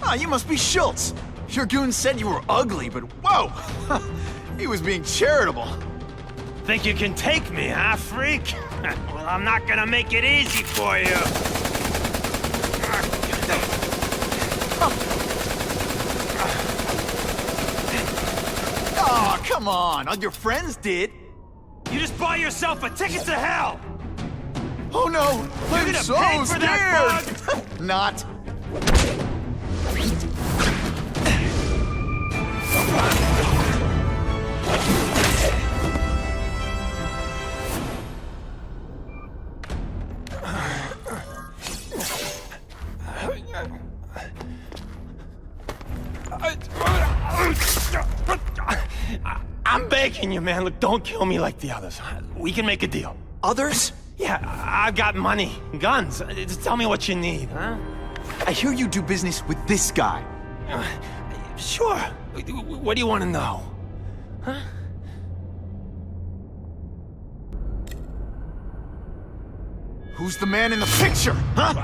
Ah, you must be Schultz. Your goon said you were ugly, but whoa! He was being charitable. Think you can take me, huh, freak? Well, I'm not gonna make it easy for you. Oh, come on. All your friends did. You just bought yourself a ticket to hell! Oh no! You're I'm gonna so pay for that scared! Not. I'm begging you, man. Look, don't kill me like the others. We can make a deal. Others? Yeah, I've got money, guns. Just tell me what you need, huh? I hear you do business with this guy. Sure. What do you want to know? Huh? Who's the man in the picture, huh?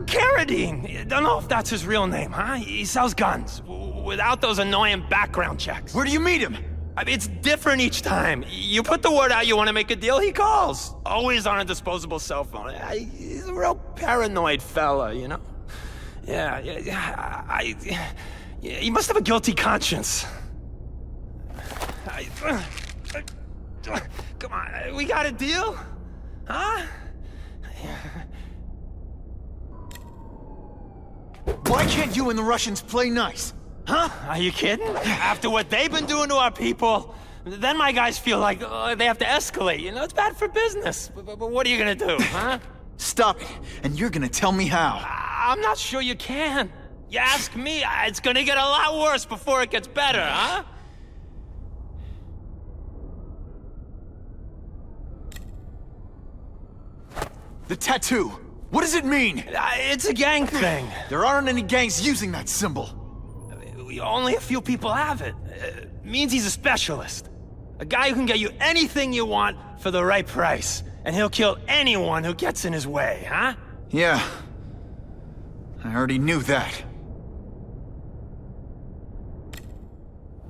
Carradine. Don't know if that's his real name, huh? He sells guns without those annoying background checks. Where do you meet him? I mean, it's different each time. You put the word out you want to make a deal, he calls. Always on a disposable cell phone. He's a real paranoid fella, you know? Yeah, he must have a guilty conscience. Come on, we got a deal? Huh? Why can't you and the Russians play nice? Huh? Are you kidding? After what they've been doing to our people, then my guys feel like they have to escalate. You know, it's bad for business. But what are you gonna do, huh? Stop it, and you're gonna tell me how. I'm not sure you can. You ask me, it's gonna get a lot worse before it gets better, huh? The tattoo. What does it mean? It's a gang thing. There aren't any gangs using that symbol. Only a few people have it. Means he's a specialist. A guy who can get you anything you want for the right price. And he'll kill anyone who gets in his way, huh? Yeah. I already knew that.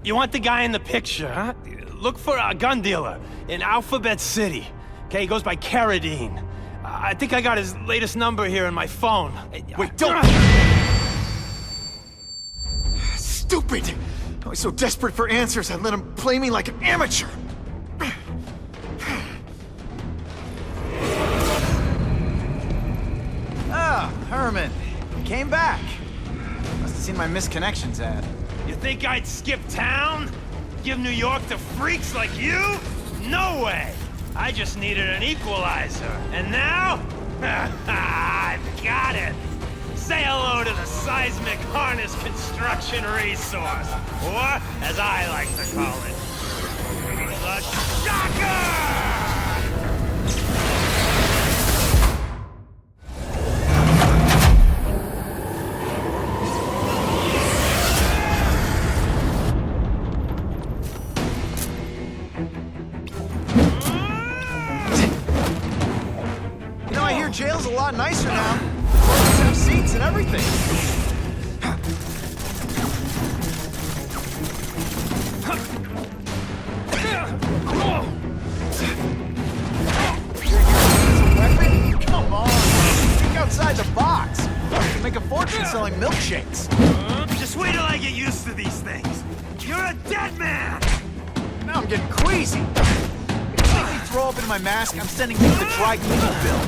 You want the guy in the picture, huh? Look for a gun dealer in Alphabet City. Okay, he goes by Carradine. I think I got his latest number here in my phone. Wait, don't! Stupid! I was so desperate for answers, I let him play me like an amateur. Ah, Herman. You came back. Must have seen my missed connections ad. You think I'd skip town? Give New York to freaks like you? No way! I just needed an equalizer. And now? I've got it! Say hello to the seismic harness construction resource. Or, as I like to call it, the Shocker! Jail's a lot nicer now. Clothes have seats and everything. You're using it as a weapon? Come on. Think outside the box. You can make a fortune selling milkshakes. Just wait till I get used to these things. You're a dead man! Now I'm getting queasy. If you make me throw up into my mask, I'm sending you the dry cleaning bill.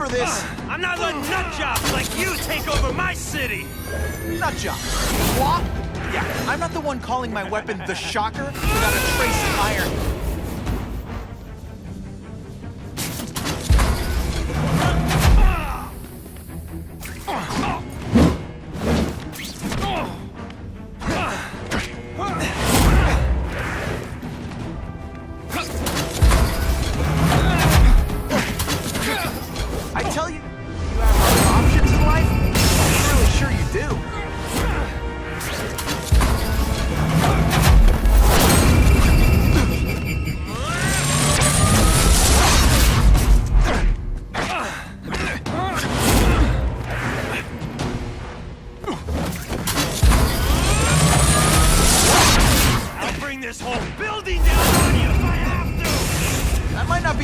This. I'm not letting nutjobs like you take over my city! Nutjob? What? Yeah, I'm not the one calling my weapon the Shocker without a trace of iron. I tell you, you have other options in life? I'm really sure you do.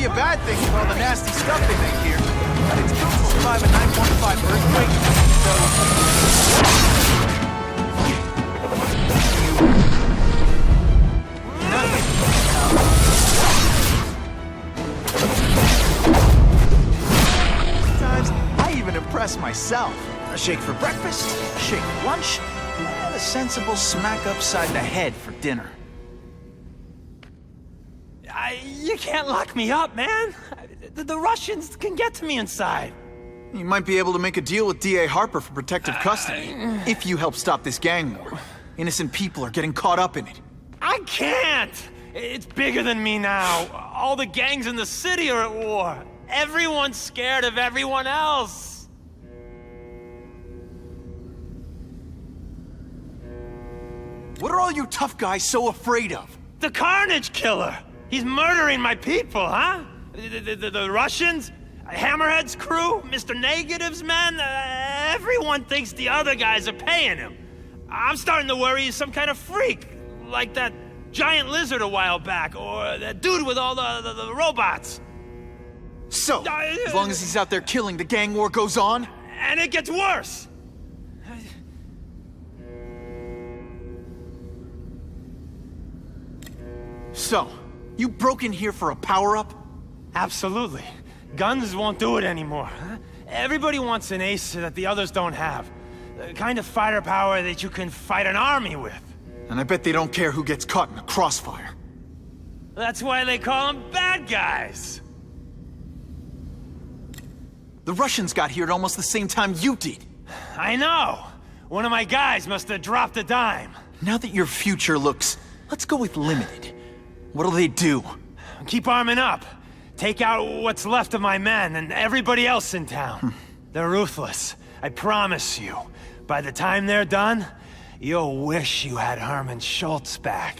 a bad thing with all the nasty stuff they make here. But it's built to survive a 9.5 earthquake, sometimes I even impress myself. A shake for breakfast, a shake for lunch, and a sensible smack upside the head for dinner. You can't lock me up, man. The Russians can get to me inside. You might be able to make a deal with D.A. Harper for protective custody, if you help stop this gang war. Innocent people are getting caught up in it. I can't! It's bigger than me now. All the gangs in the city are at war. Everyone's scared of everyone else. What are all you tough guys so afraid of? The Carnage killer! He's murdering my people, huh? The Russians? Hammerhead's crew? Mr. Negative's men? Everyone thinks the other guys are paying him. I'm starting to worry he's some kind of freak. Like that giant lizard a while back, or that dude with all the robots. So, as long as he's out there killing, the gang war goes on? And it gets worse! So, you broke in here for a power-up? Absolutely. Guns won't do it anymore. Everybody wants an ace that the others don't have. The kind of fighter power that you can fight an army with. And I bet they don't care who gets caught in the crossfire. That's why they call them bad guys. The Russians got here at almost the same time you did. I know. One of my guys must have dropped a dime. Now that your future looks, let's go with limited. What'll they do? Keep arming up. Take out what's left of my men and everybody else in town. They're ruthless. I promise you. By the time they're done, you'll wish you had Herman Schultz back.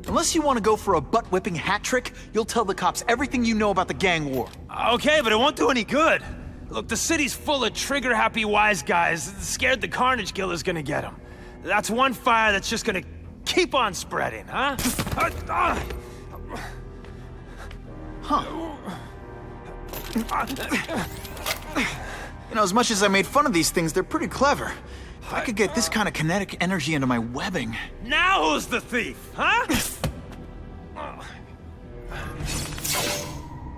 Unless you want to go for a butt-whipping hat trick, you'll tell the cops everything you know about the gang war. Okay, but it won't do any good. Look, the city's full of trigger-happy wise guys scared the Carnage killer's gonna get them. That's one fire that's just gonna keep on spreading, huh? You know, as much as I made fun of these things, they're pretty clever. If I could get this kind of kinetic energy into my webbing... Now who's the thief, huh?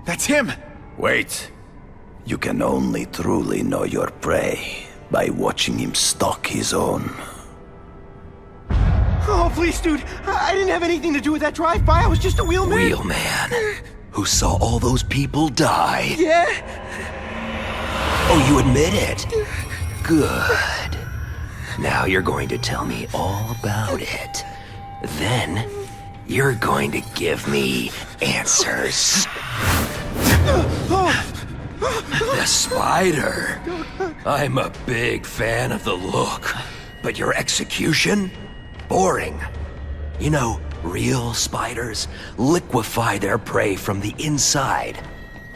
That's him! Wait. You can only truly know your prey by watching him stalk his own. Oh, please, dude. I didn't have anything to do with that drive-by. I was just a wheelman. Wheelman? Who saw all those people die? Yeah? Oh, you admit it? Good. Now you're going to tell me all about it. Then, you're going to give me answers. The spider. I'm a big fan of the look, but your execution? Boring. You know, real spiders liquefy their prey from the inside.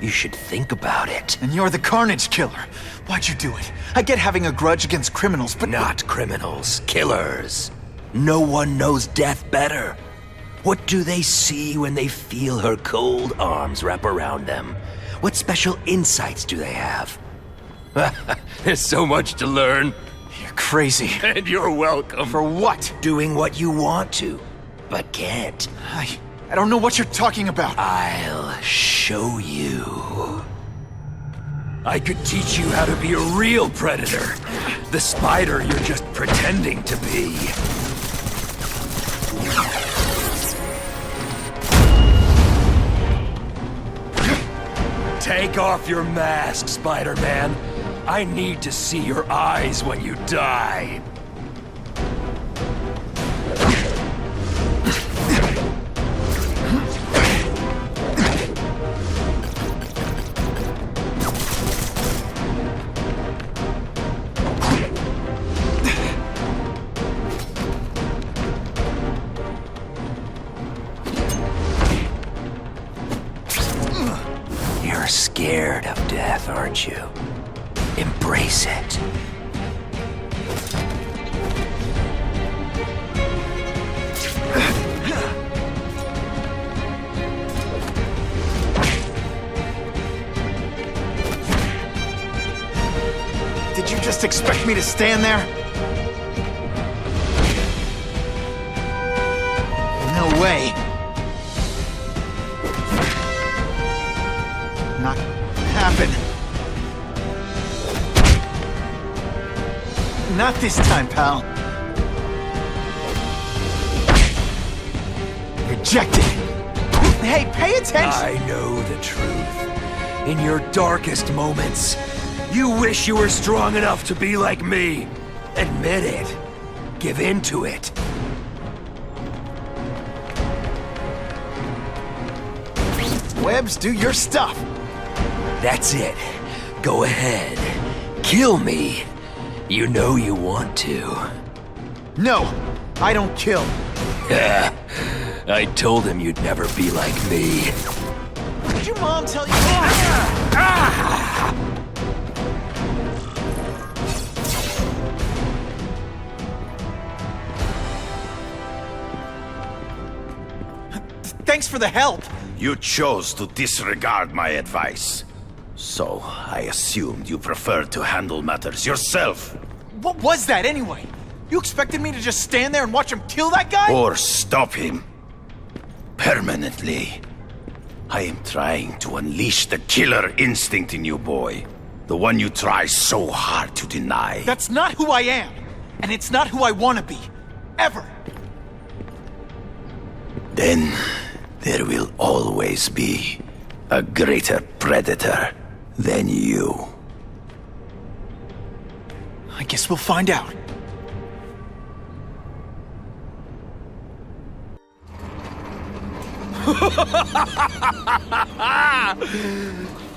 You should think about it. And you're the Carnage killer. Why'd you do it? I get having a grudge against criminals, but... Not criminals, killers. No one knows death better. What do they see when they feel her cold arms wrap around them? What special insights do they have? There's so much to learn. You're crazy. And you're welcome. For what? Doing what you want to, but can't. I don't know what you're talking about. I'll show you. I could teach you how to be a real predator. The spider you're just pretending to be. Take off your mask, Spider-Man. I need to see your eyes when you die. You're scared of death, aren't you? Embrace it. Did you just expect me to stand there? No way. Not gonna happen. Not this time, pal. Rejected. Hey, pay attention! I know the truth. In your darkest moments, you wish you were strong enough to be like me. Admit it. Give in to it. Webbs, do your stuff. That's it. Go ahead. Kill me. You know you want to. No, I don't kill. I told him you'd never be like me. Did your mom tell you? Thanks for the help. You chose to disregard my advice. So, I assumed you preferred to handle matters yourself. What was that anyway? You expected me to just stand there and watch him kill that guy? Or stop him. Permanently. I am trying to unleash the killer instinct in you, boy. The one you try so hard to deny. That's not who I am. And it's not who I want to be. Ever. Then, there will always be a greater predator than you. I guess we'll find out.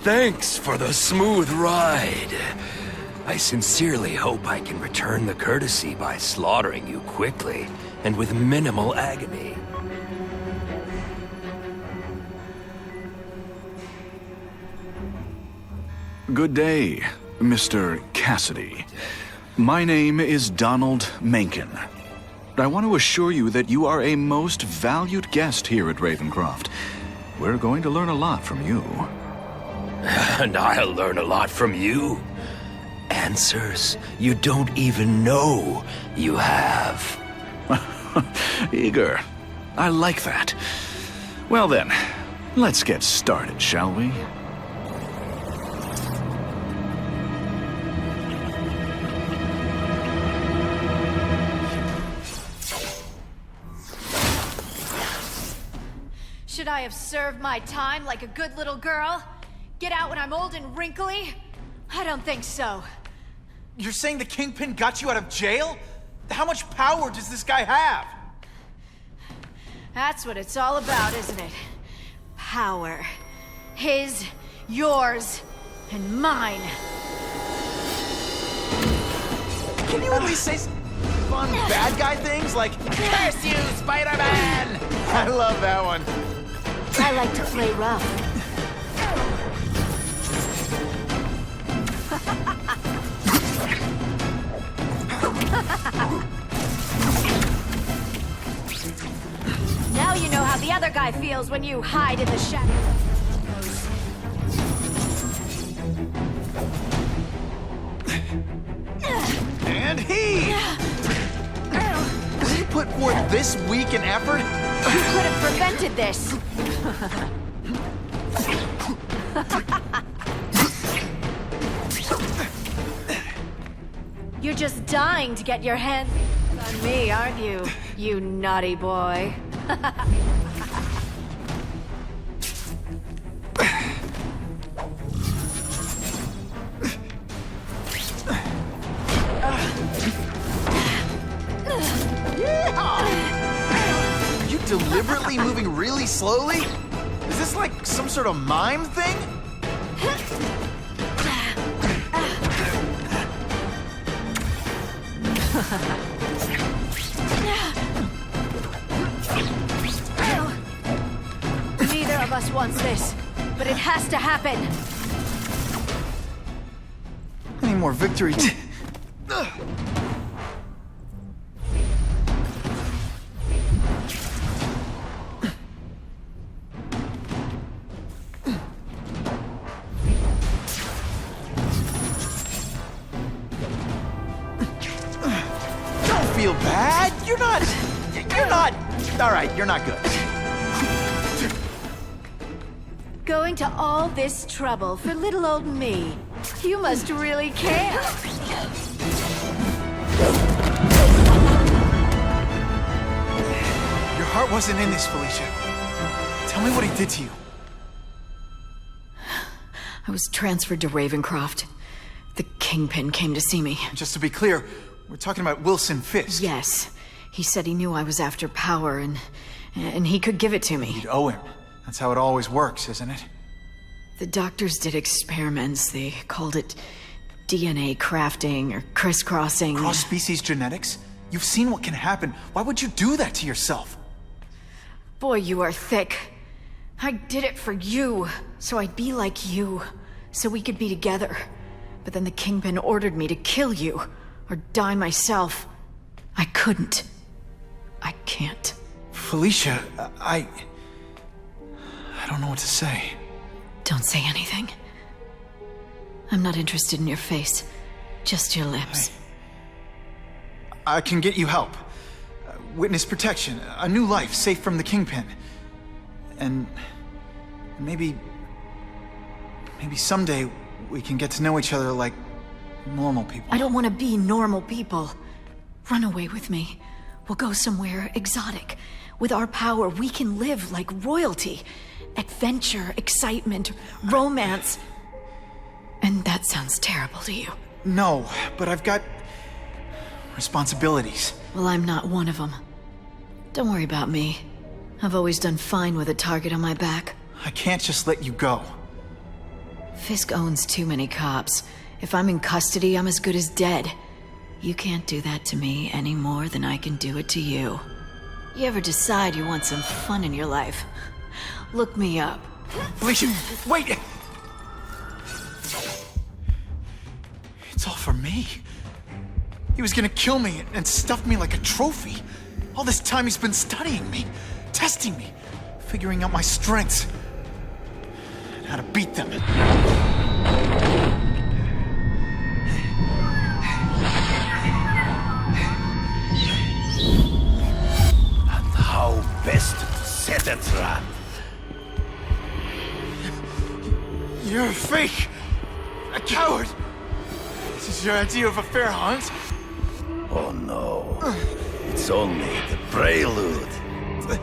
Thanks for the smooth ride. I sincerely hope I can return the courtesy by slaughtering you quickly and with minimal agony. Good day, Mr. Kasady. My name is Donald Mencken. I want to assure you that you are a most valued guest here at Ravencroft. We're going to learn a lot from you. And I'll learn a lot from you. Answers you don't even know you have. Eager. I like that. Well then, let's get started, shall we? Should I have served my time like a good little girl? Get out when I'm old and wrinkly? I don't think so. You're saying the Kingpin got you out of jail? How much power does this guy have? That's what it's all about, isn't it? Power. His, yours, and mine. Can you at least say some fun bad guy things like, "Curse you, Spider-Man"? I love that one. I like to play rough. Now you know how the other guy feels when you hide in the shadows. And he put forth this week an effort. You could have prevented this. You're just dying to get your hands on me, aren't you? You naughty boy. Are you deliberately moving really slowly? Is this like some sort of mime thing? Neither of us wants this, but it has to happen. Any more victory? feel bad. You're not... All right, you're not good. Going to all this trouble for little old me. You must really care. Your heart wasn't in this, Felicia. Tell me what he did to you. I was transferred to Ravencroft. The Kingpin came to see me. Just to be clear, we're talking about Wilson Fisk. Yes. He said he knew I was after power and he could give it to me. You'd owe him. That's how it always works, isn't it? The doctors did experiments. They called it DNA crafting or crisscrossing. Cross-species genetics? You've seen what can happen. Why would you do that to yourself? Boy, you are thick. I did it for you, so I'd be like you, so we could be together. But then the Kingpin ordered me to kill you, or die myself. I couldn't. I can't. Felicia, I don't know what to say. Don't say anything. I'm not interested in your face, just your lips. I can get you help. Witness protection, a new life safe from the Kingpin. And maybe someday we can get to know each other like normal people. I don't want to be normal people. Run away with me. We'll go somewhere exotic. With our power, we can live like royalty. Adventure, excitement, romance. And that sounds terrible to you. No, but I've got responsibilities. Well, I'm not one of them. Don't worry about me. I've always done fine with a target on my back. I can't just let you go. Fisk owns too many cops. If I'm in custody, I'm as good as dead. You can't do that to me any more than I can do it to you. You ever decide you want some fun in your life? Look me up. Felicia, wait! It's all for me. He was gonna kill me and stuff me like a trophy. All this time he's been studying me, testing me, figuring out my strengths, and how to beat them. And how best to set a trap. You're a fake! A coward! This is your idea of a fair hunt? Oh no. It's only the prelude. Good.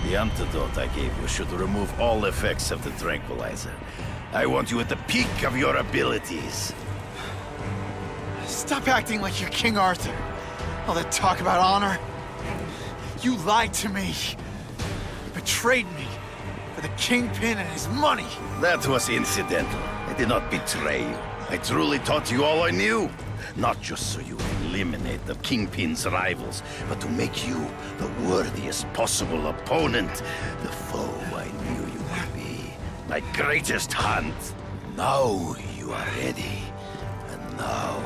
The antidote I gave you should remove all effects of the tranquilizer. I want you at the peak of your abilities. Stop acting like you're King Arthur. All that talk about honor. You lied to me. Betrayed me. For the Kingpin and his money. That was incidental. I did not betray you. I truly taught you all I knew. Not just so you would eliminate the Kingpin's rivals, but to make you the worthiest possible opponent. The foe I knew you would be. My greatest hunt. Now you are ready. And now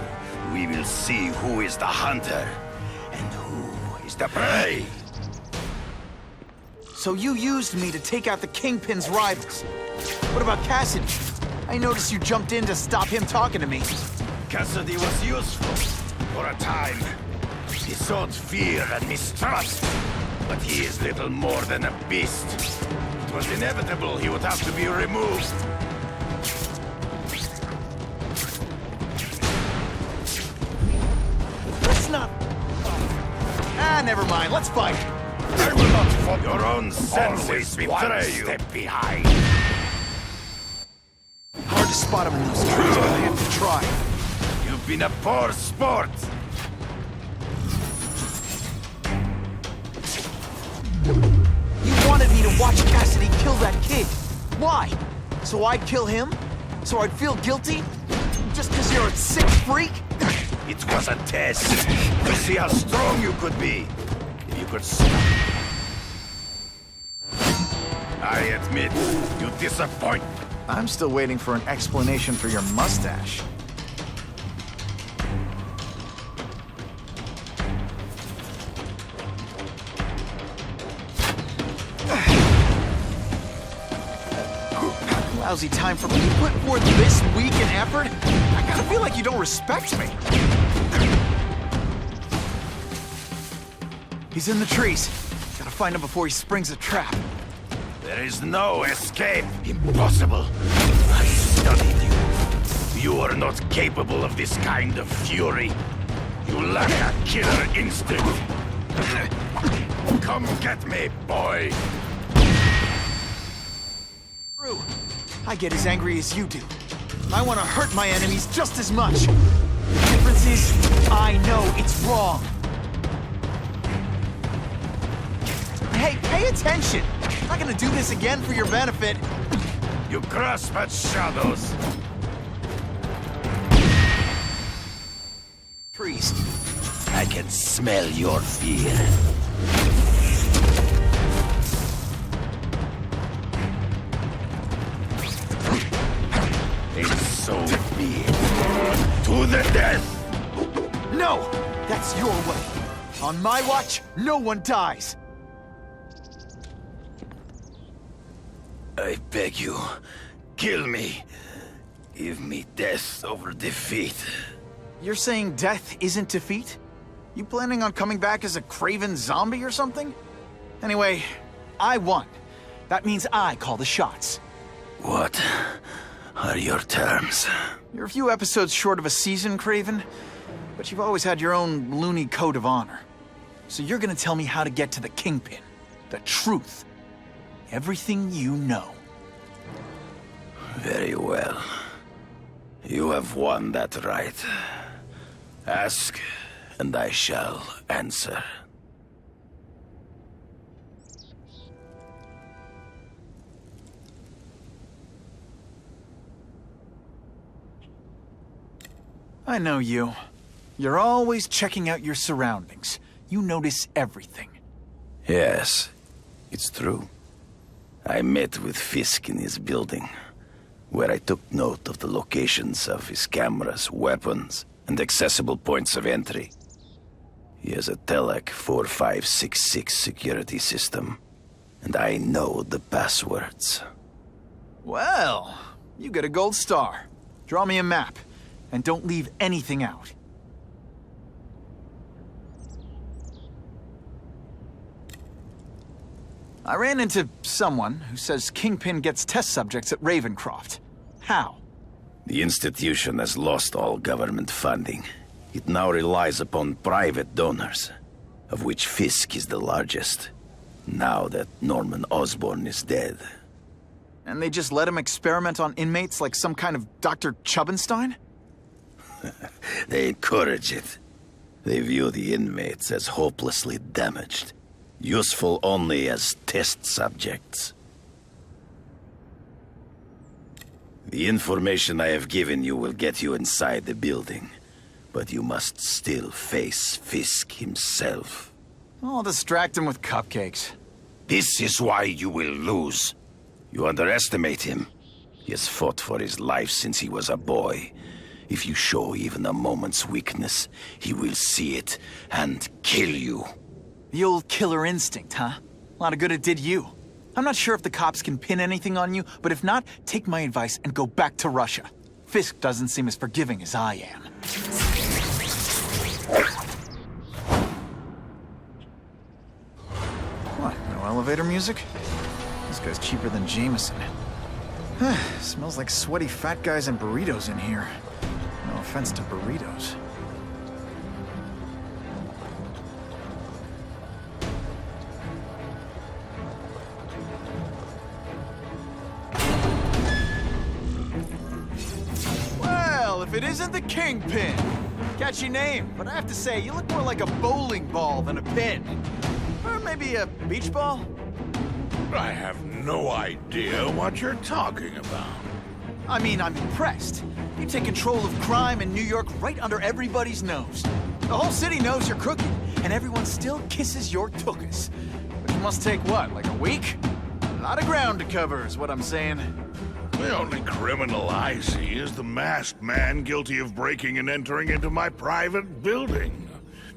we will see who is the hunter and who is the prey. So you used me to take out the Kingpin's rivals. What about Kasady? I noticed you jumped in to stop him talking to me. Kasady was useful for a time. He sowed fear and mistrust, but he is little more than a beast. It was inevitable he would have to be removed. Let's not... never mind. Let's fight. I will not follow your own senses betray you. Step behind. Hard to spot him in those trees, but I have to try. You've been a poor sport. You wanted me to watch Kasady kill that kid. Why? So I'd kill him? So I'd feel guilty? Just because you're a sick freak? It was a test to see how strong you could be. If you could stop. I admit, you disappoint. I'm still waiting for an explanation for your mustache. lousy time for me. You put forth this week in effort? I kinda feel like you don't respect me. He's in the trees. Gotta find him before he springs a trap. There is no escape. Impossible. I studied you. You are not capable of this kind of fury. You lack a killer instinct. Come get me, boy. True. I get as angry as you do. I want to hurt my enemies just as much. The difference is, I know it's wrong. Hey, pay attention! I'm not gonna do this again for your benefit. You grasp at shadows. Trees. I can smell your fear. And so be it. To the death! No! That's your way. On my watch, no one dies. I beg you, kill me. Give me death over defeat. You're saying death isn't defeat? You planning on coming back as a Kraven zombie or something? Anyway, I won. That means I call the shots. What are your terms? You're a few episodes short of a season, Kraven, but you've always had your own loony code of honor. So you're gonna tell me how to get to the Kingpin. The truth. Everything you know. Very well. You have won that right. Ask, and I shall answer. I know you. You're always checking out your surroundings. You notice everything. Yes, it's true. I met with Fisk in his building, where I took note of the locations of his cameras, weapons, and accessible points of entry. He has a Telec 4566 security system, and I know the passwords. Well, you get a gold star. Draw me a map, and don't leave anything out. I ran into someone who says Kingpin gets test subjects at Ravencroft. How? The institution has lost all government funding. It now relies upon private donors, of which Fisk is the largest, now that Norman Osborn is dead. And they just let him experiment on inmates like some kind of Dr. Chubbenstein? They encourage it. They view the inmates as hopelessly damaged, useful only as test subjects. The information I have given you will get you inside the building, but you must still face Fisk himself. I'll distract him with cupcakes. This is why you will lose. You underestimate him. He has fought for his life since he was a boy. If you show even a moment's weakness, he will see it and kill you. The old killer instinct, huh? A lot of good it did you. I'm not sure if the cops can pin anything on you, but if not, take my advice and go back to Russia. Fisk doesn't seem as forgiving as I am. What, no elevator music? This guy's cheaper than Jameson. Smells like sweaty fat guys and burritos in here. No offense to burritos. Well, if it isn't the Kingpin. Catchy name, but I have to say, you look more like a bowling ball than a pin. Or maybe a beach ball? I have no idea what you're talking about. I mean, I'm impressed. You take control of crime in New York right under everybody's nose. The whole city knows you're crooked, and everyone still kisses your tuchus. Which must take what, like a week? A lot of ground to cover is what I'm saying. The only criminal I see is the masked man guilty of breaking and entering into my private building.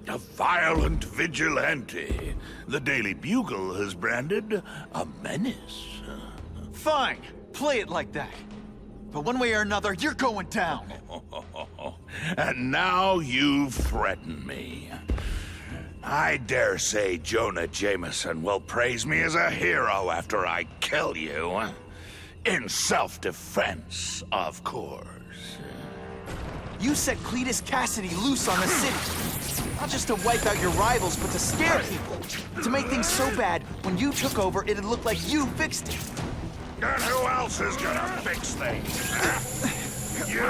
A violent vigilante. The Daily Bugle has branded a menace. Fine. play it like that. But one way or another, you're going down. And now you threaten me. I dare say Jonah Jameson will praise me as a hero after I kill you. In self-defense, of course. You set Cletus Kasady loose on the city. Not just to wipe out your rivals, but to scare people. To make things so bad, when you took over, it'd look like you fixed it. And who else is gonna fix things? You?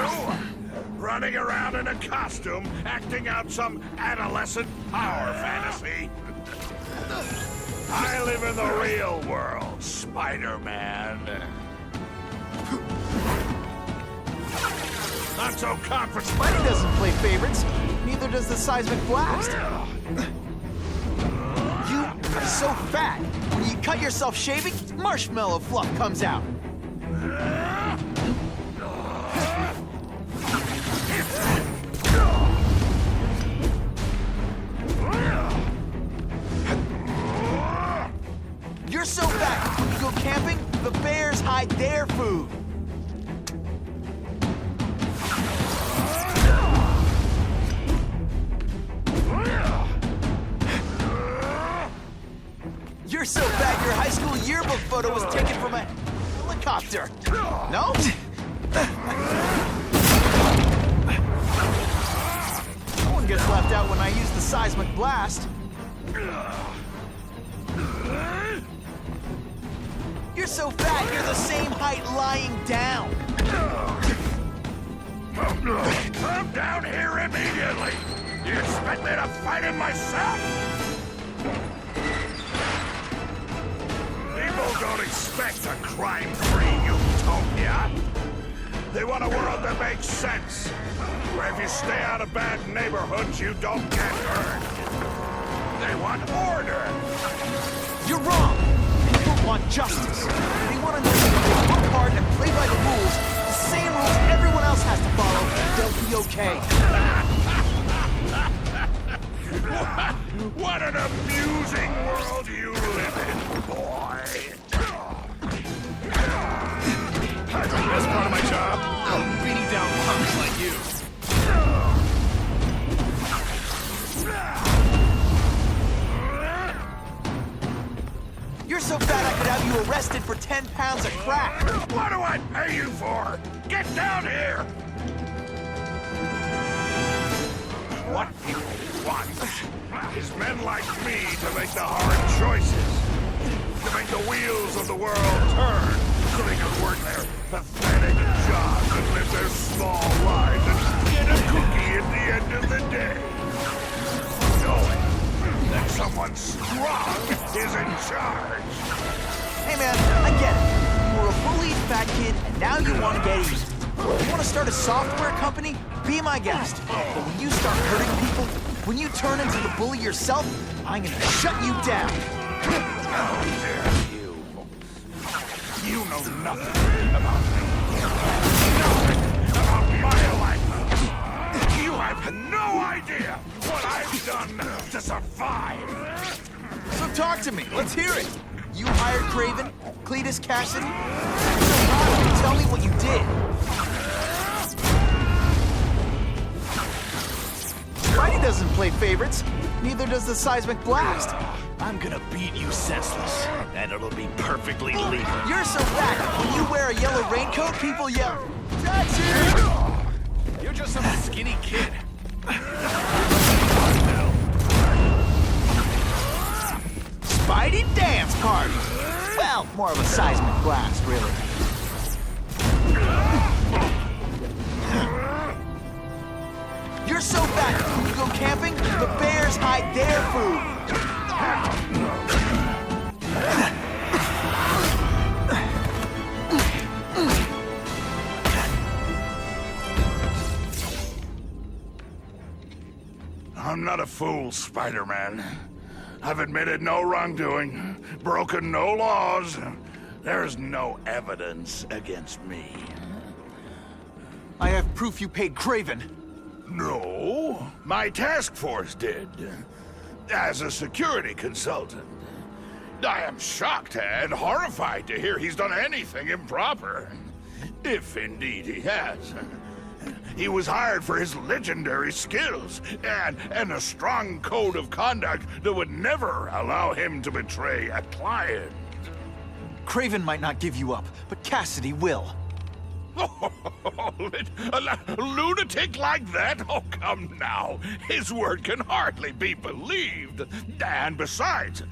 Running around in a costume, acting out some adolescent power fantasy? I live in the real world, Spider-Man. Not so confident. Spidey doesn't play favorites. Neither does the seismic blast. You are so fat. When you cut yourself shaving, marshmallow fluff comes out. You're so fat. When you go camping, the bears hide their food. You're so fat, your high school yearbook photo was taken from a helicopter. No? No one gets left out when I use the seismic blast. You're so fat, you're the same height lying down. I'm down here immediately. You expect me to fight him myself? People don't expect a crime-free utopia. They want a world that makes sense, where if you stay out of bad neighborhoods, you don't get hurt. They want order. You're wrong. People want justice. They want to know that if they work hard and play by the rules, the same rules everyone else has to follow, they'll be okay. What an amusing world you live in, boy. That's the best part of my job. Beating down punks like you. You're so fat I could have you arrested for 10 pounds of crack. What do I pay you for? Get down here! What people want is men like me to make the hard choices. To make the wheels of the world turn so they can work their pathetic jobs and live their small lives and get a cookie at the end of the day. Knowing that someone strong is in charge. Hey man, I get it. You were a bullied fat kid and now you want to get even. You want to start a software company? Be my guest. But when you start hurting people, when you turn into the bully yourself, I'm gonna shut you down. How dare you? You know nothing about me. Nothing about my life. You have no idea what I've done to survive. So talk to me. Let's hear it. You hired Kraven, Cletus Kasady? So how can you tell me what you did? Spidey doesn't play favorites. Neither does the seismic blast. I'm gonna beat you senseless, and it'll be perfectly legal. You're so fat, when you wear a yellow raincoat, people yell, "Taxi!" You're just some skinny kid. Spidey dance party! Well, more of a seismic blast, really. You're so fat, when you go camping, the bears hide their food. I'm not a fool, Spider-Man. I've admitted no wrongdoing, broken no laws. There's no evidence against me. I have proof you paid Kraven. No, my task force did. As a security consultant. I am shocked and horrified to hear he's done anything improper. If indeed he has. He was hired for his legendary skills and a strong code of conduct that would never allow him to betray a client. Kraven might not give you up, but Kasady will. A lunatic like that? Oh, come now. His word can hardly be believed. And besides,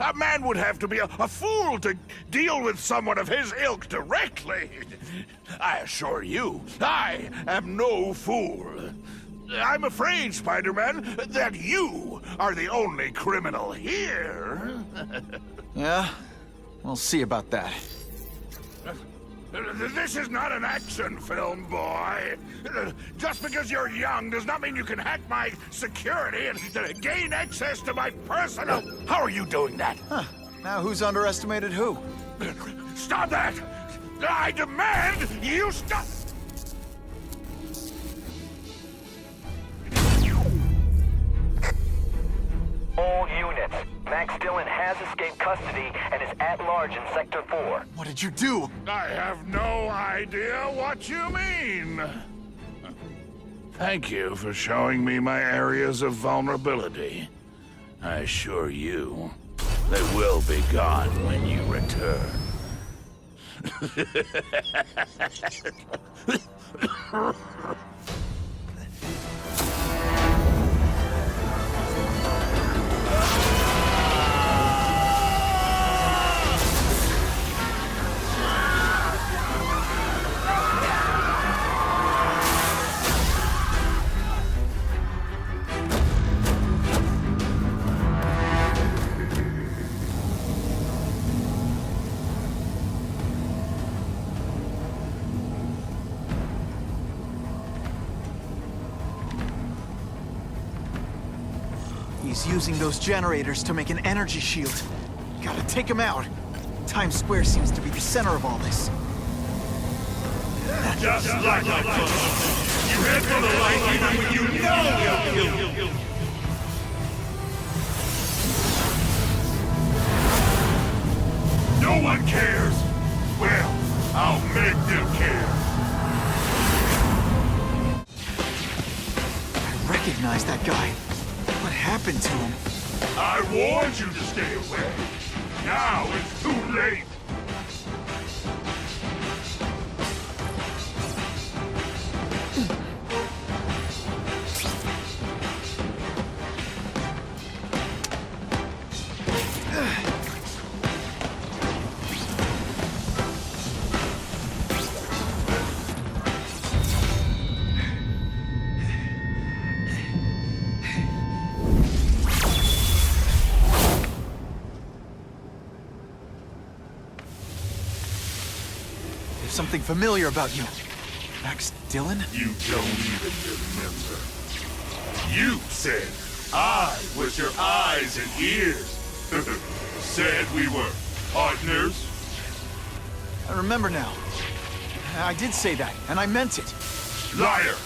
a man would have to be a fool to deal with someone of his ilk directly. I assure you, I am no fool. I'm afraid, Spider-Man, that you are the only criminal here. Yeah? We'll see about that. This is not an action film, boy. Just because you're young does not mean you can hack my security and gain access to my personal... How are you doing that? Huh. Now who's underestimated who? Stop that! I demand you stop! All units. Max Dillon has escaped custody and is at large in Sector 4. What did you do? I have no idea what you mean. Thank you for showing me my areas of vulnerability. I assure you, they will be gone when you return. He's using those generators to make an energy shield. Gotta take him out. Times Square seems to be the center of all this. Just like I thought. You head for the light even when you know he'll kill you. No one cares. Well, I'll make them care. I recognize that guy. What happened to him? I warned you to stay away. Now it's too late. Something familiar about you. Max Dillon? You don't even remember. You said I was your eyes and ears. Said we were partners. I remember now. I did say that, and I meant it. Liar!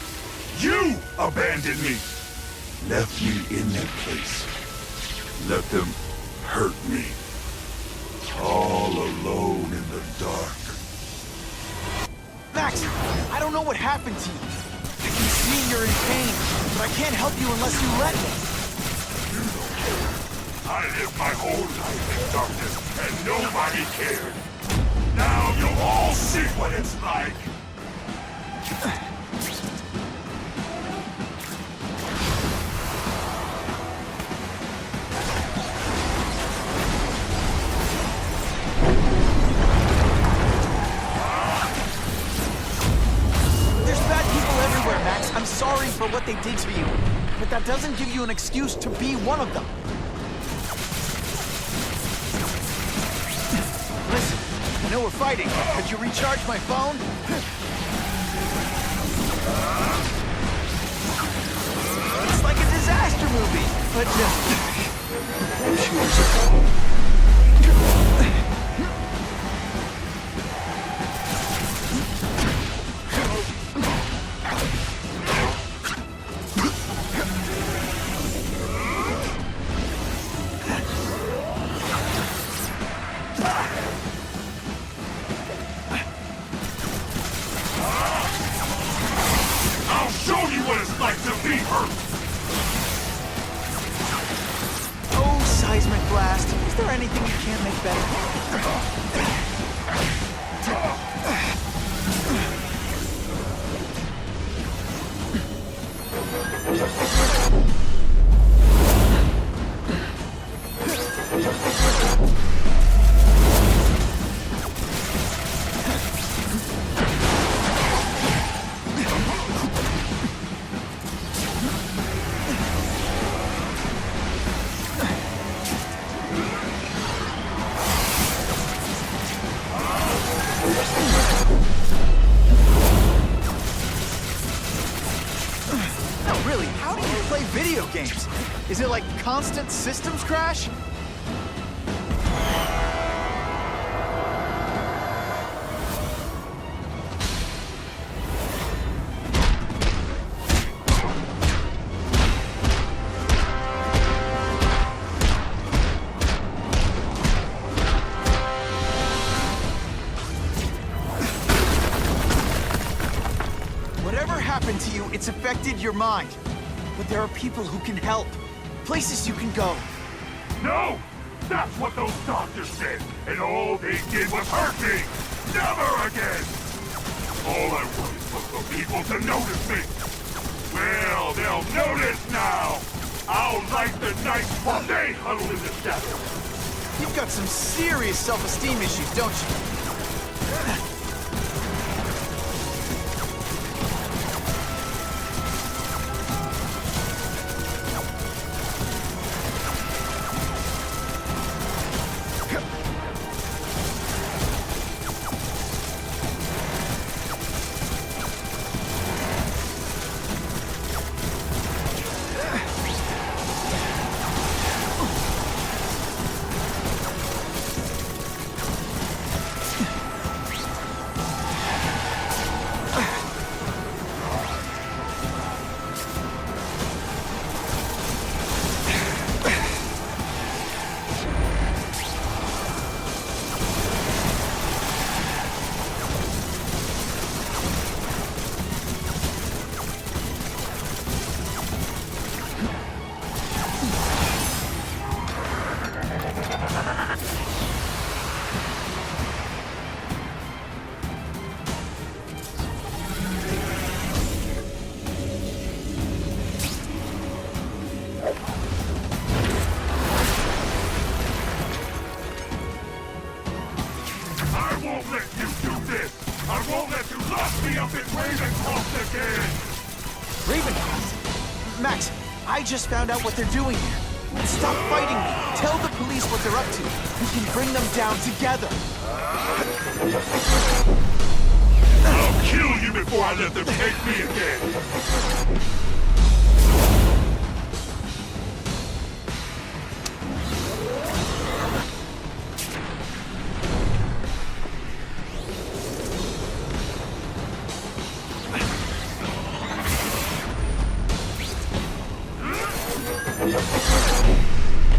You abandoned me! Left me in that place. Let them hurt me. All alone in the dark. Max, I don't know what happened to you. I can see you're in pain, but I can't help you unless you let me. You don't care. I lived my whole life in darkness, and nobody cared. Now you'll all see what it's like. I'm sorry for what they did to you, but that doesn't give you an excuse to be one of them. Listen, I know we're fighting. Could you recharge my phone? It's like a disaster movie, but games. Is it like constant systems crash? To you, it's affected your mind. But there are people who can help. Places you can go. No! That's what those doctors said, and all they did was hurt me! Never again! All I wanted was for people to notice me! Well, they'll notice now! I'll light the night while they huddle in the shadows! You've got some serious self-esteem issues, don't you? I just found out what they're doing here. Stop fighting me. Tell the police what they're up to. We can bring them down together. I'll kill you before I let them take me again.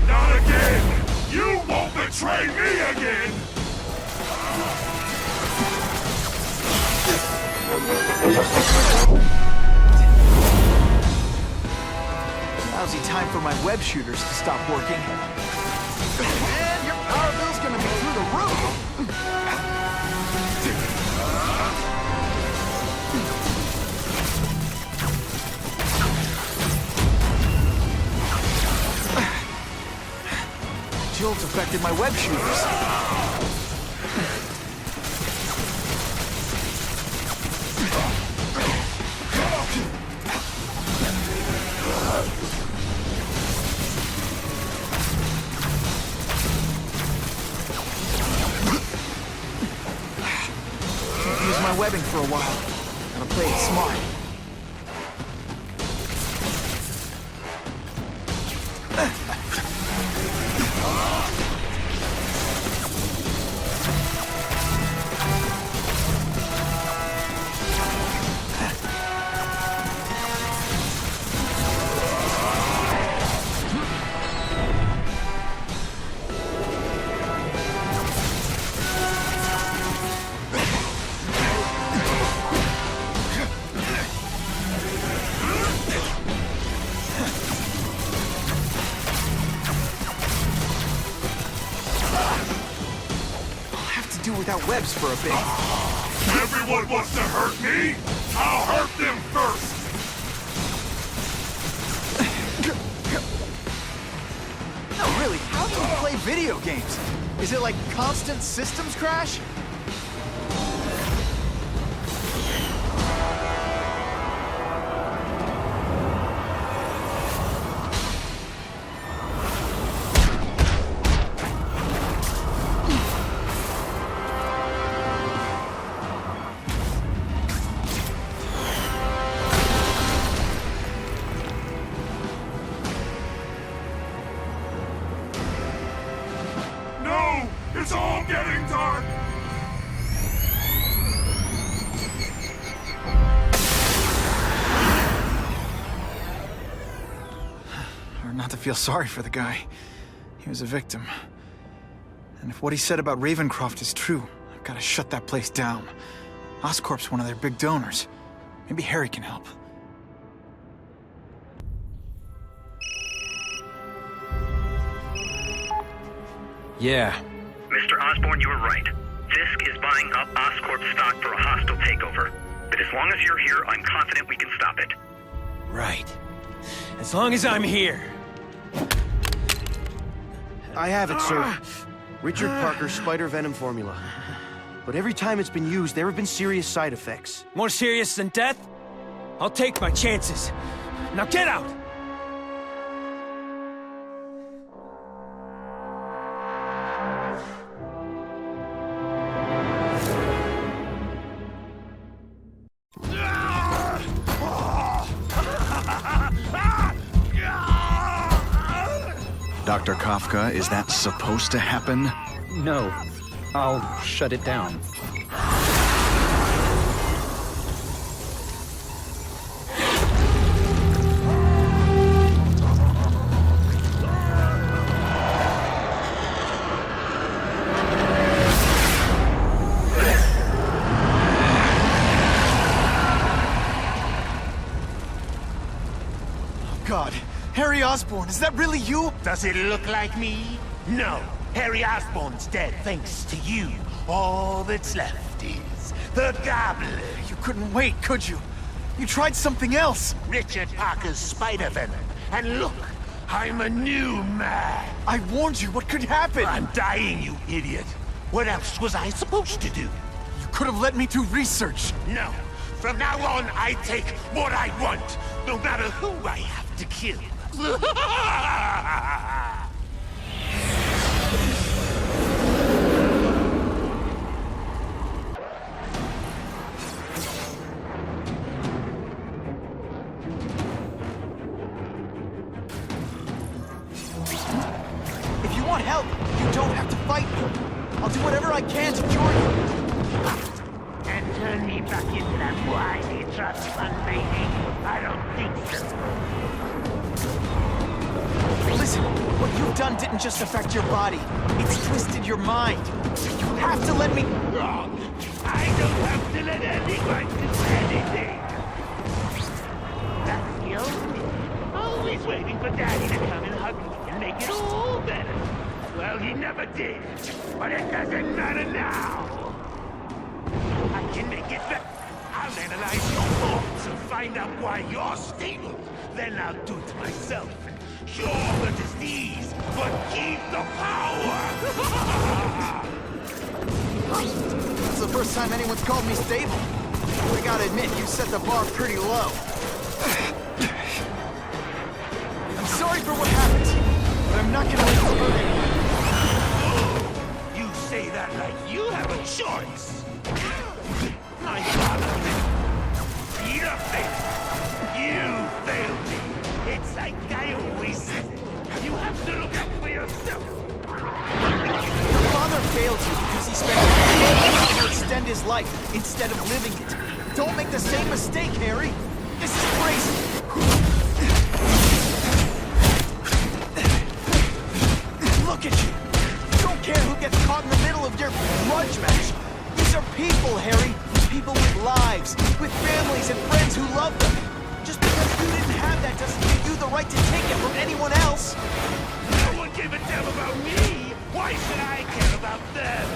Not again! You won't betray me again! Lousy time for my web shooters to stop working. And your power bill's gonna be through the roof! Jolt's affected my web shooters. Can't use my webbing for a while. Gotta play it smart. Without webs for a bit. Everyone wants to hurt me? I'll hurt them first! No, really, how do you play video games? Is it like constant systems crash? retard! Or not to feel sorry for the guy. He was a victim. And if what he said about Ravencroft is true, I've got to shut that place down. Oscorp's one of their big donors. Maybe Harry can help. Yeah. Mr. Osborn, you were right. Fisk is buying up Oscorp stock for a hostile takeover. But as long as you're here, I'm confident we can stop it. Right. As long as I'm here. I have it, sir. Richard Parker's spider venom formula. But every time it's been used, there have been serious side effects. More serious than death? I'll take my chances. Now get out! Dr. Kafka, is that supposed to happen? No. I'll shut it down. God, Harry Osborn, is that really you? Does it look like me? No. Harry Osborn's dead thanks to you. All that's left is the Goblin. You couldn't wait, could you? You tried something else. Richard Parker's spider venom. And look, I'm a new man. I warned you, what could happen? I'm dying, you idiot. What else was I supposed to do? You could have let me do research. No. From now on, I take what I want, no matter who I have to kill. If you want help, you don't have to fight me. I'll do whatever I can to cure you. And turn me back into that whiny trust fund baby? I don't think so. Listen, what you've done didn't just affect your body. It's twisted your mind. You have to let me... Wrong. I don't have to let anyone do anything. That's the only. Always waiting for Daddy to come and hug me and make it all better. Well, he never did. But it doesn't matter now. I can make it better. I'll analyze your thoughts and find out why you're stable. Then I'll do it myself. Cure the disease, but keep the power! That's the first time anyone's called me stable. I gotta admit, you set the bar pretty low. I'm sorry for what happened, but I'm not gonna let you hurt anyone. You say that like you have a choice. My father, you failed. You failed me. It's like I always said. You have to look out for yourself. Your father failed you because he spent years to extend his life instead of living it. Don't make the same mistake, Harry. This is crazy. Look at you. You don't care who gets caught in the middle of your grudge match. These are people, Harry. People with lives, with families and friends who love them. Just because you didn't have that doesn't give you the right to take it from anyone else. No one gave a damn about me. Why should I care about them?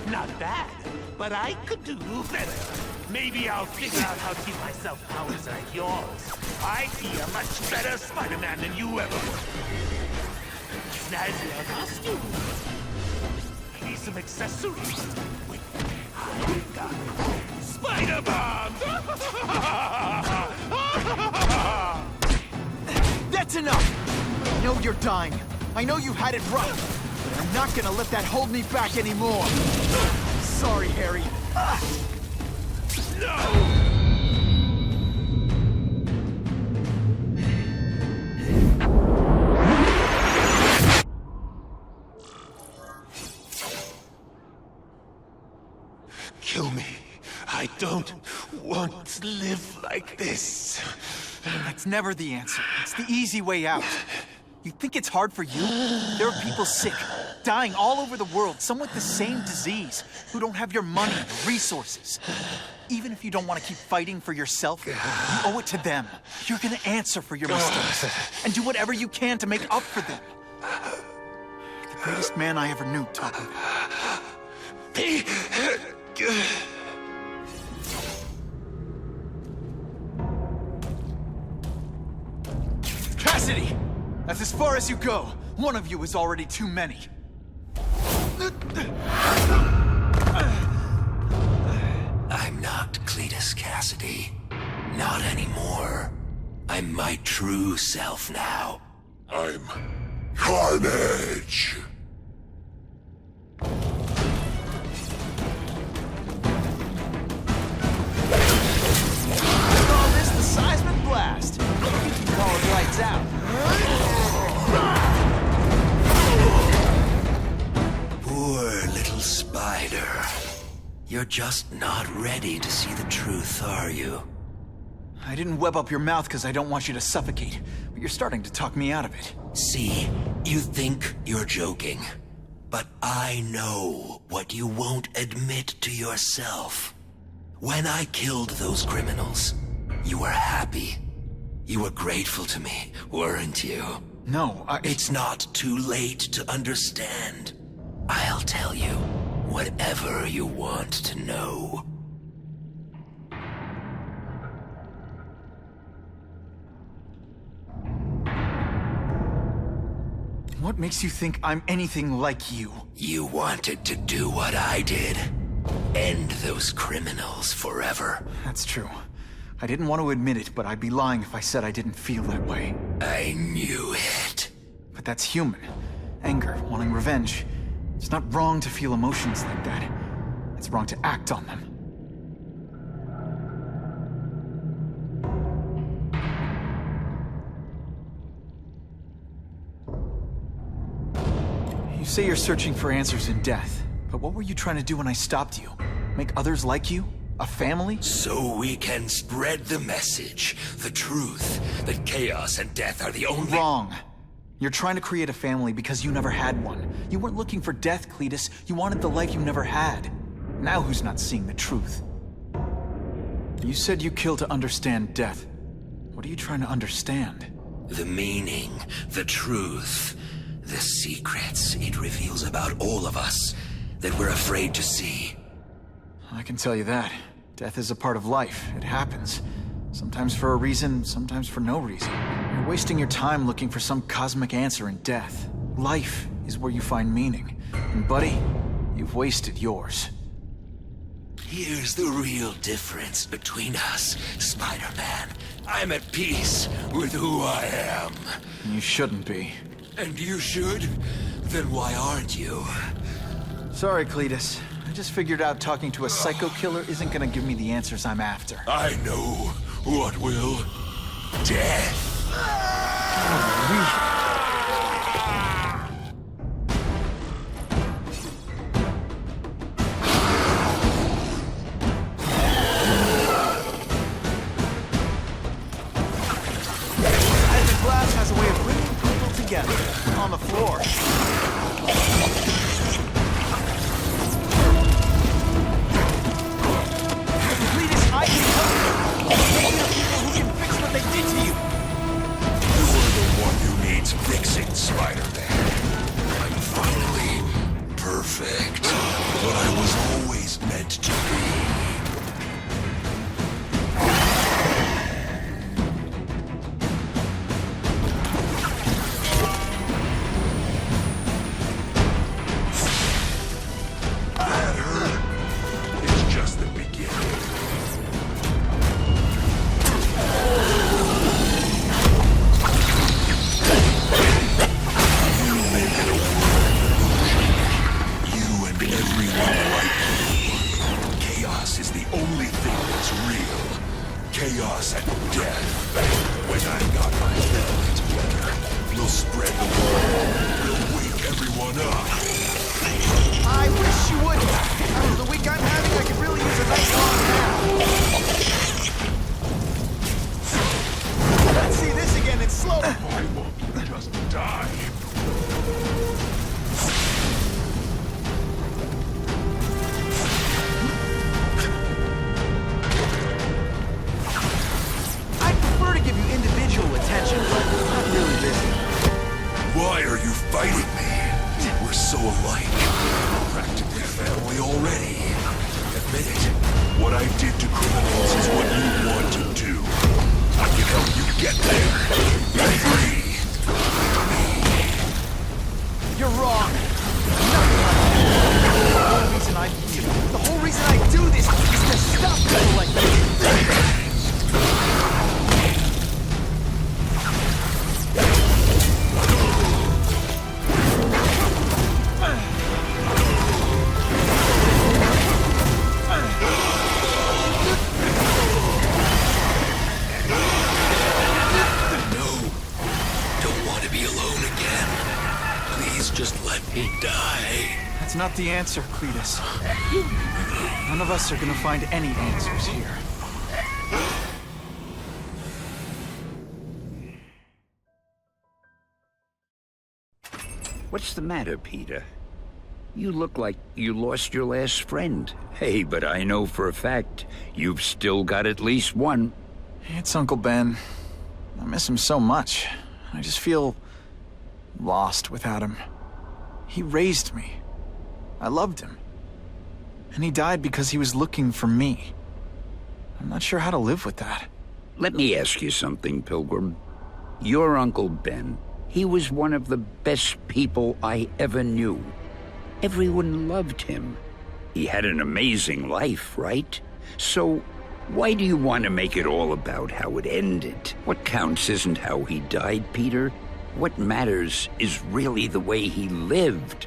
Not bad, but I could do better. Maybe I'll figure out how to give myself powers like yours. I'd be a much better Spider-Man than you ever were. Snazzy costume. I need some accessories. Wait, I got Spider-Man! That's enough! I know you're dying. I know you had it right. But I'm not gonna let that hold me back anymore. Sorry, Harry. No! Kill me. I don't want to live like this. That's never the answer. It's the easy way out. You think it's hard for you? There are people sick, dying all over the world, some with the same disease, who don't have your money or resources. Even if you don't want to keep fighting for yourself, you owe it to them. You're gonna answer for your mistakes, and do whatever you can to make up for them. The greatest man I ever knew taught me that. Be good. Kasady! That's as far as you go. One of you is already too many. I'm not Cletus Kasady. Not anymore. I'm my true self now. I'm Carnage. Call this the seismic blast. You can call it lights out. Poor little spider. You're just not ready to see the truth, are you? I didn't web up your mouth because I don't want you to suffocate, but you're starting to talk me out of it. See, you think you're joking. But I know what you won't admit to yourself. When I killed those criminals, you were happy. You were grateful to me, weren't you? No, It's not too late to understand. I'll tell you whatever you want to know. What makes you think I'm anything like you? You wanted to do what I did. End those criminals forever. That's true. I didn't want to admit it, but I'd be lying if I said I didn't feel that way. I knew it. But that's human. Anger, wanting revenge. It's not wrong to feel emotions like that. It's wrong to act on them. You say you're searching for answers in death, but what were you trying to do when I stopped you? Make others like you? A family? So we can spread the message, the truth, that chaos and death are the only— Wrong. You're trying to create a family because you never had one. You weren't looking for death, Cletus. You wanted the life you never had. Now who's not seeing the truth? You said you killed to understand death. What are you trying to understand? The meaning, the truth, the secrets it reveals about all of us that we're afraid to see. I can tell you that. Death is a part of life. It happens. Sometimes for a reason, sometimes for no reason. You're wasting your time looking for some cosmic answer in death. Life is where you find meaning. And buddy, you've wasted yours. Here's the real difference between us, Spider-Man. I'm at peace with who I am. You shouldn't be. And you should? Then why aren't you? Sorry, Cletus. I just figured out talking to a psycho killer isn't gonna give me the answers I'm after. I know what will. Death. Seismic blast has a way of bringing people together on the floor. Cletus, I can help you. Maybe there are people who can fix what they did to you. You're the one who needs fixing, Spider-Man. I'm finally perfect. What I was always meant to be. chaos and death. When I got my family together, we'll spread the word. We'll wake everyone up. I wish you would. After the week I'm having, I could really use a nice long nap. Let's see this again in slow. I won't just die. I'd prefer to give you individual attention, but I'm really busy. Why are you fighting me? We're so alike. Practically family already. Admit it. What I did to criminals is what you want to do. I can help you get there. Be free. You're wrong. Nothing like that. The whole reason I do this is to stop people like you. That's not the answer, Cletus. None of us are gonna find any answers here. What's the matter, Peter? You look like you lost your last friend. Hey, but I know for a fact you've still got at least one. It's Uncle Ben. I miss him so much. I just feel lost without him. He raised me. I loved him. And he died because he was looking for me. I'm not sure how to live with that. Let me ask you something, Pilgrim. Your Uncle Ben, he was one of the best people I ever knew. Everyone loved him. He had an amazing life, right? So, why do you want to make it all about how it ended? What counts isn't how he died, Peter. What matters is really the way he lived.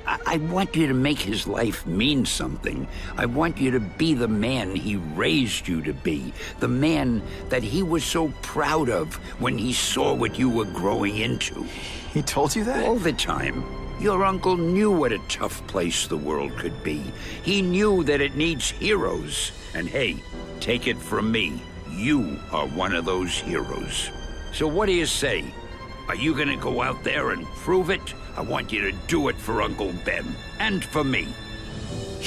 I want you to make his life mean something. I want you to be the man he raised you to be. The man that he was so proud of when he saw what you were growing into. He told you that? All the time. Your uncle knew what a tough place the world could be. He knew that it needs heroes. And hey, take it from me, you are one of those heroes. So what do you say? Are you gonna go out there and prove it? I want you to do it for Uncle Ben, and for me.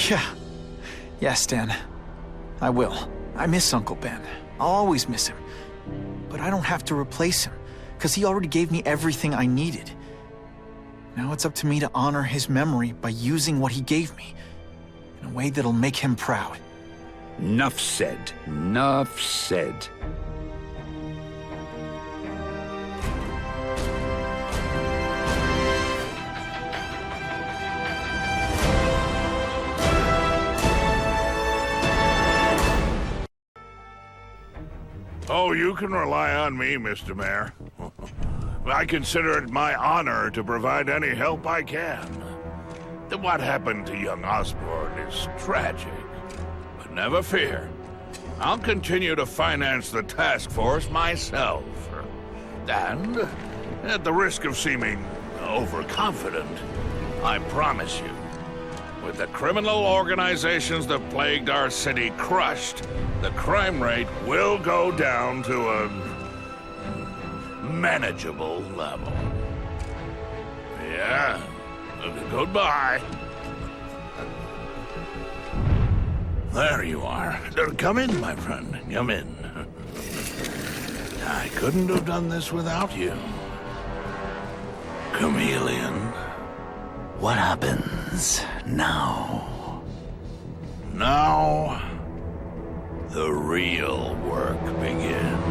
Yeah. Yes, Dan. I will. I miss Uncle Ben. I'll always miss him. But I don't have to replace him, because he already gave me everything I needed. Now it's up to me to honor his memory by using what he gave me, in a way that'll make him proud. Nuff said. Nuff said. Oh, you can rely on me, Mr. Mayor. I consider it my honor to provide any help I can. What happened to young Osborn is tragic. But never fear. I'll continue to finance the task force myself. And, at the risk of seeming overconfident, I promise you, with the criminal organizations that plagued our city crushed, the crime rate will go down to a manageable level. Yeah, goodbye. There you are. Come in, my friend. Come in. I couldn't have done this without you. Chameleon. What happens now? Now, the real work begins.